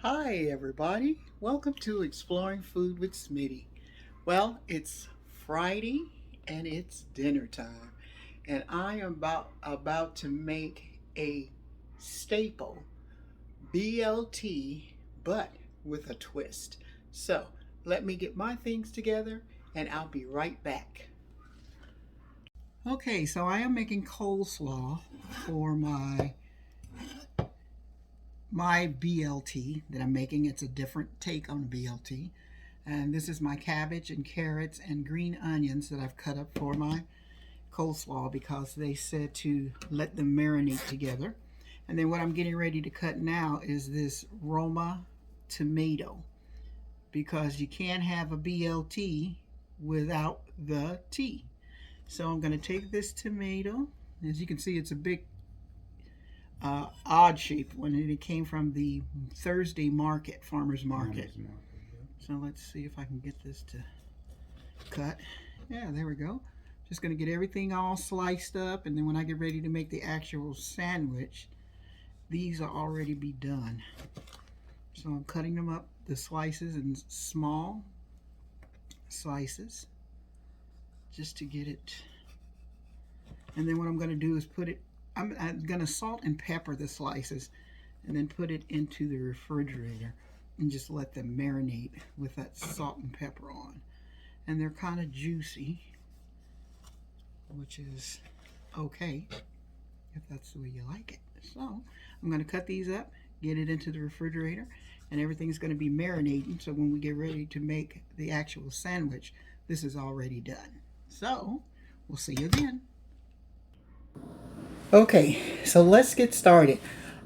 Hi everybody, welcome to Exploring Food with Smitty. Well, it's Friday and it's dinner time, and I am about to make a staple BLT, but with a twist. So let me get my things together, and I'll be right back. Okay, so I am making coleslaw for my BLT that I'm making. It's a different take on BLT. And this is my cabbage and carrots and green onions that I've cut up for my coleslaw because they said to let them marinate together. And then what I'm getting ready to cut now is this Roma tomato, because you can't have a BLT without the T. So I'm going to take this tomato. As you can see, it's a big odd shape when it came from the Thursday market, farmer's market. So let's see if I can get this to cut. Yeah, there we go. Just going to get everything all sliced up, and then when I get ready to make the actual sandwich, these are already be done. So I'm cutting them up, the slices, in small slices just to get it. And then what I'm going to do is I'm going to salt and pepper the slices and then put it into the refrigerator and just let them marinate with that salt and pepper on. And they're kind of juicy, which is okay if that's the way you like it. So I'm going to cut these up, get it into the refrigerator, and everything's going to be marinating, so when we get ready to make the actual sandwich, this is already done. So we'll see you then. Okay, so let's get started.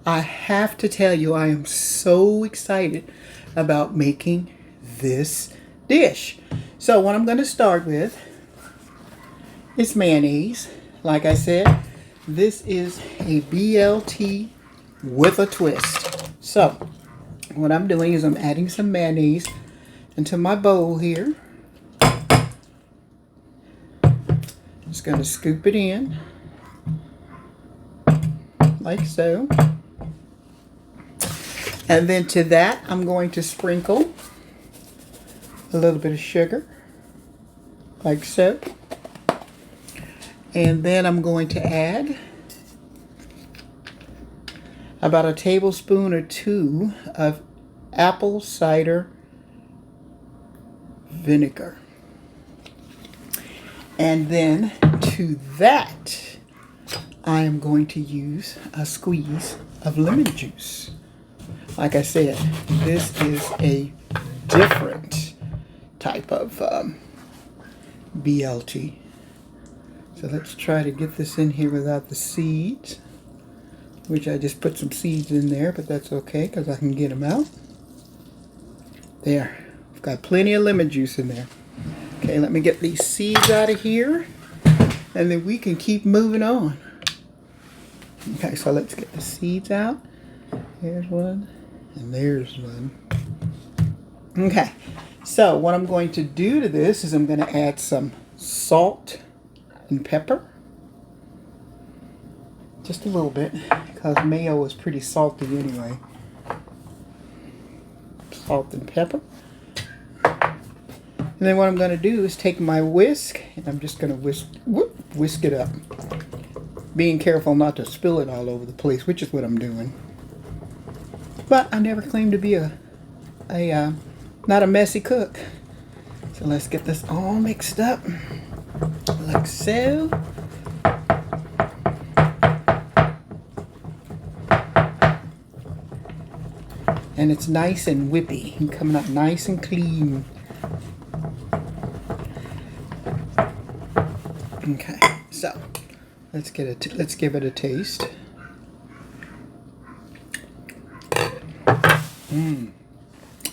I have to tell you, I am so excited about making this dish. So what I'm going to start with is mayonnaise. Like I said, this is a BLT with a twist. So what I'm doing is I'm adding some mayonnaise into my bowl here. Just going to scoop it in like so. And then to that, I'm going to sprinkle a little bit of sugar, like so. And then I'm going to add about a tablespoon or two of apple cider vinegar. And then to that, I am going to use a squeeze of lemon juice. Like I said, this is a different type of BLT. So let's try to get this in here without the seeds, which I just put some seeds in there, but that's okay because I can get them out. There, I've got plenty of lemon juice in there. Okay, let me get these seeds out of here, and then we can keep moving on. Okay, so let's get the seeds out. There's one, and there's one. Okay, so what I'm going to do to this is I'm going to add some salt and pepper. Just a little bit, because mayo is pretty salty anyway. Salt and pepper. And then what I'm going to do is take my whisk, and I'm just going to whisk it up. Being careful not to spill it all over the place, which is what I'm doing. But I never claimed to be not a messy cook. So let's get this all mixed up, like so. And it's nice and whippy and coming out nice and clean. Okay, so let's give it a taste.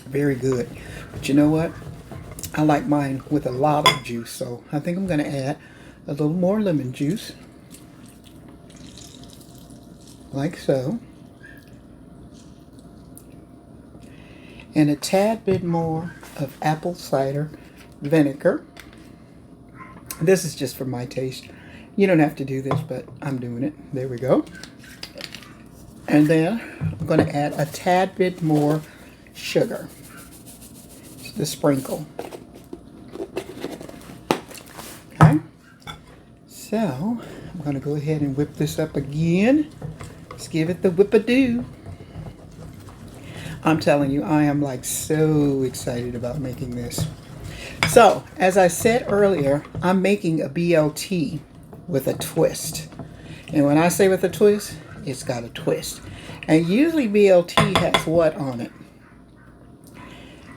Very good. But you know what? I like mine with a lot of juice, so I think I'm going to add a little more lemon juice, like so, and a tad bit more of apple cider vinegar. This is just for my taste. You don't have to do this, but I'm doing it. There we go. And then I'm going to add a tad bit more sugar. Just a sprinkle. Okay. So I'm going to go ahead and whip this up again. Let's give it the whip-a-doo. I'm telling you, I am like so excited about making this. So, as I said earlier, I'm making a BLT with a twist. And when I say with a twist, it's got a twist. And usually BLT has what on it?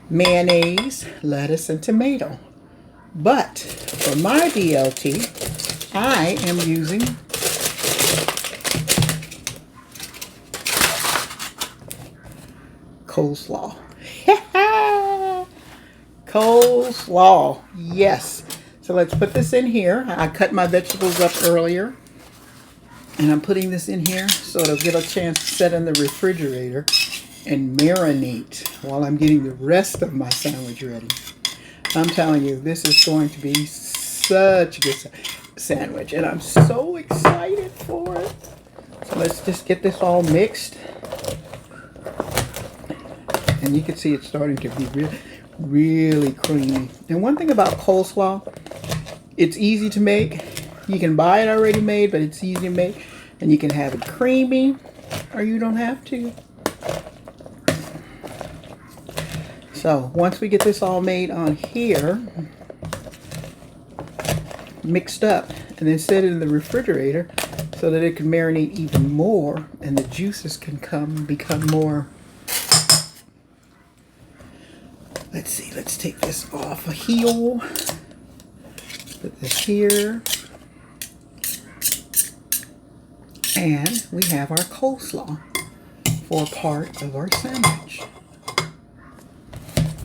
Mayonnaise, lettuce, and tomato. But for my BLT, I am using coleslaw. Coleslaw, yes. So let's put this in here. I cut my vegetables up earlier, and I'm putting this in here so it'll get a chance to set in the refrigerator and marinate while I'm getting the rest of my sandwich ready. I'm telling you, this is going to be such a good sandwich, and I'm so excited for it. So let's just get this all mixed. And you can see it's starting to be really creamy. And one thing about coleslaw, it's easy to make. You can buy it already made, but it's easy to make. And you can have it creamy, or you don't have to. So once we get this all made on here, mixed up, and then set it in the refrigerator so that it can marinate even more, and the juices can become more. Let's see, let's take this off a heel. Put this here. And we have our coleslaw for part of our sandwich.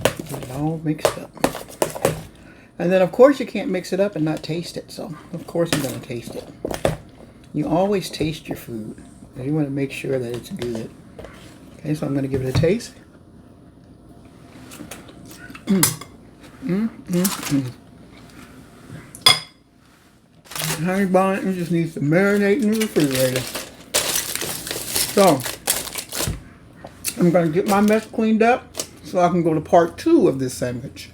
Get it all mixed up. And then of course you can't mix it up and not taste it. So of course I'm going to taste it. You always taste your food. You want to make sure that it's good. Okay, so I'm going to give it a taste. Honey bun, it just needs to marinate in the refrigerator. So, I'm going to get my mess cleaned up so I can go to part 2 of this sandwich.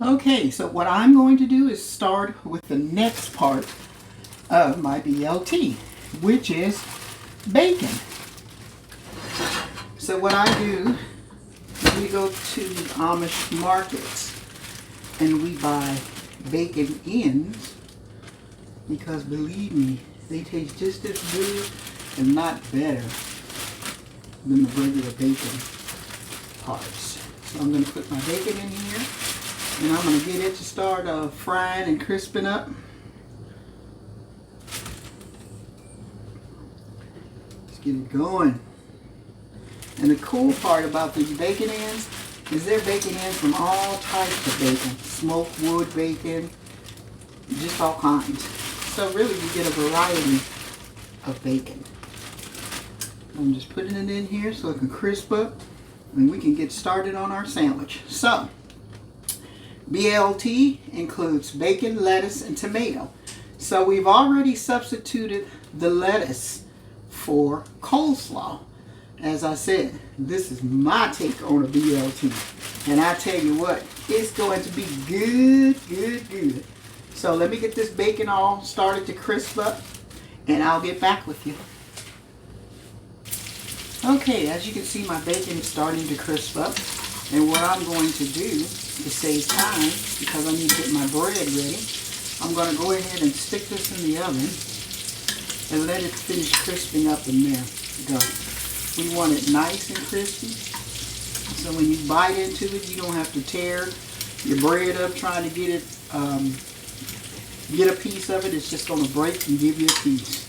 Okay, so what I'm going to do is start with the next part of my BLT, which is bacon. So what I do is we go to Amish markets and we buy bacon ends, because believe me, they taste just as good and not better than the regular bacon parts. So I'm going to put my bacon in here. And I'm going to get it to start frying and crisping up. Let's get it going. And the cool part about these bacon ends is they're bacon ends from all types of bacon. Smoked wood bacon, just all kinds. So really you get a variety of bacon. I'm just putting it in here so it can crisp up and we can get started on our sandwich. So, BLT includes bacon, lettuce, and tomato. So we've already substituted the lettuce for coleslaw. As I said, this is my take on a BLT. And I tell you what, it's going to be good, good, good. So let me get this bacon all started to crisp up, and I'll get back with you. Okay, as you can see, my bacon is starting to crisp up. And what I'm going to do to save time, because I need to get my bread ready, I'm going to go ahead and stick this in the oven and let it finish crisping up in there. Go. We want it nice and crispy, so when you bite into it, you don't have to tear your bread up trying to get it, get a piece of it. It's just going to break and give you a piece.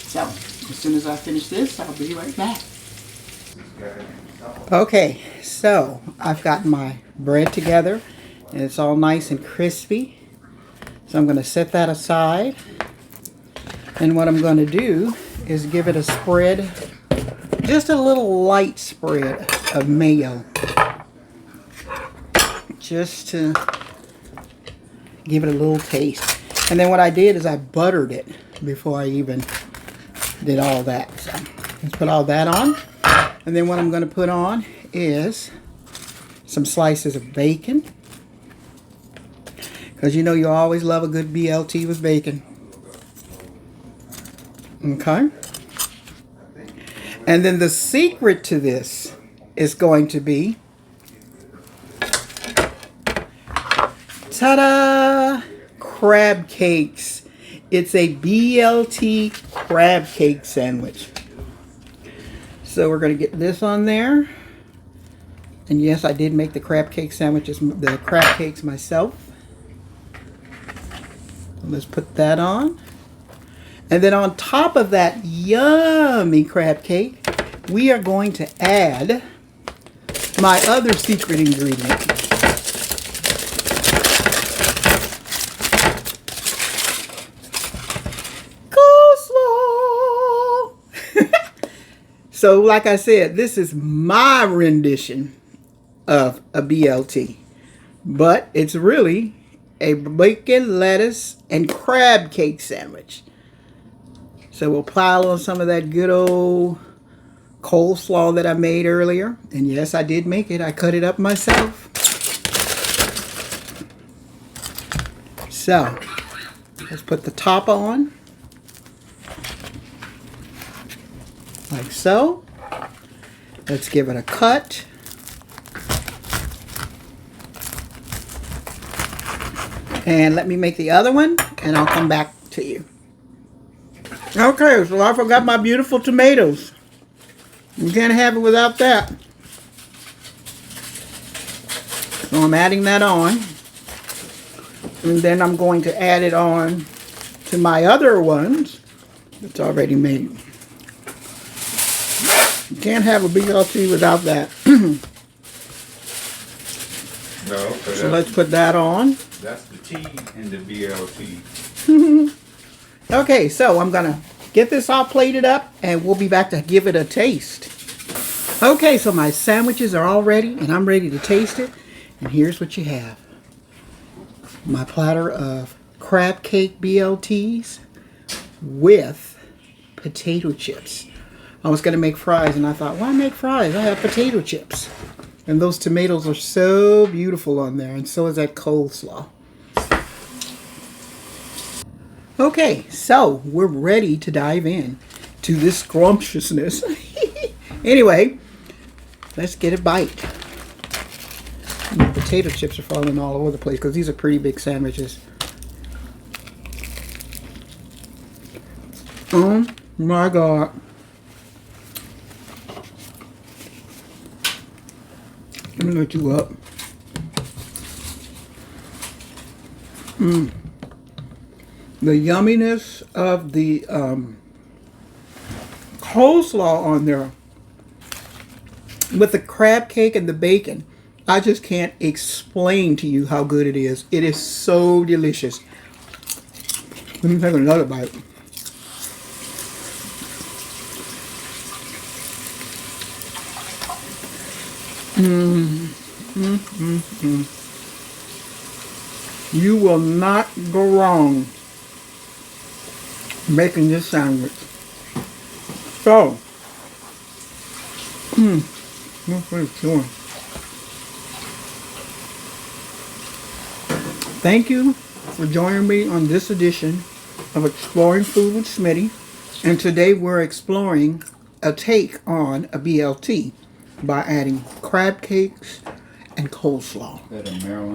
So, as soon as I finish this, I'll be right back. Okay, so I've got my bread together and it's all nice and crispy. So I'm going to set that aside. And what I'm going to do is give it a spread just a little light spread of mayo, just to give it a little taste. And then what I did is I buttered it before I even did all that. So let's put all that on. And then what I'm going to put on is some slices of bacon. Because you know you always love a good BLT with bacon. Okay. And then the secret to this is going to be, ta-da! Crab cakes. It's a BLT crab cake sandwich. So we're going to get this on there. And yes, I did make the crab cake sandwiches, the crab cakes myself. Let's put that on. And then on top of that yummy crab cake, we are going to add my other secret ingredient. Coleslaw! So like I said, this is my rendition of a BLT. But it's really a bacon, lettuce, and crab cake sandwich. So we'll pile on some of that good old coleslaw that I made earlier. And yes, I did make it. I cut it up myself. So, let's put the top on. Like so. Let's give it a cut. And let me make the other one, and I'll come back to you. Okay, so I forgot my beautiful tomatoes. You can't have it without that. So I'm adding that on. And then I'm going to add it on to my other ones that's already made. You can't have a BLT without that. No, so let's put that on. That's the T in the BLT. Okay, so I'm going to get this all plated up and we'll be back to give it a taste. Okay, so my sandwiches are all ready and I'm ready to taste it. And here's what you have. My platter of crab cake BLTs with potato chips. I was going to make fries and I thought, why make fries? I have potato chips. And those tomatoes are so beautiful on there, and so is that coleslaw. Okay, so we're ready to dive in to this scrumptiousness. Anyway, let's get a bite. The potato chips are falling all over the place because these are pretty big sandwiches. Oh my God. Let me let you up. The yumminess of the coleslaw on there with the crab cake and the bacon. I just can't explain to you how good it is. It is so delicious. Let me take another bite. You will not go wrong making this sandwich. So, what are you doing? Thank you for joining me on this edition of Exploring Food with Smitty. And today we're exploring a take on a BLT by adding crab cakes and coleslaw. Is that a Maryland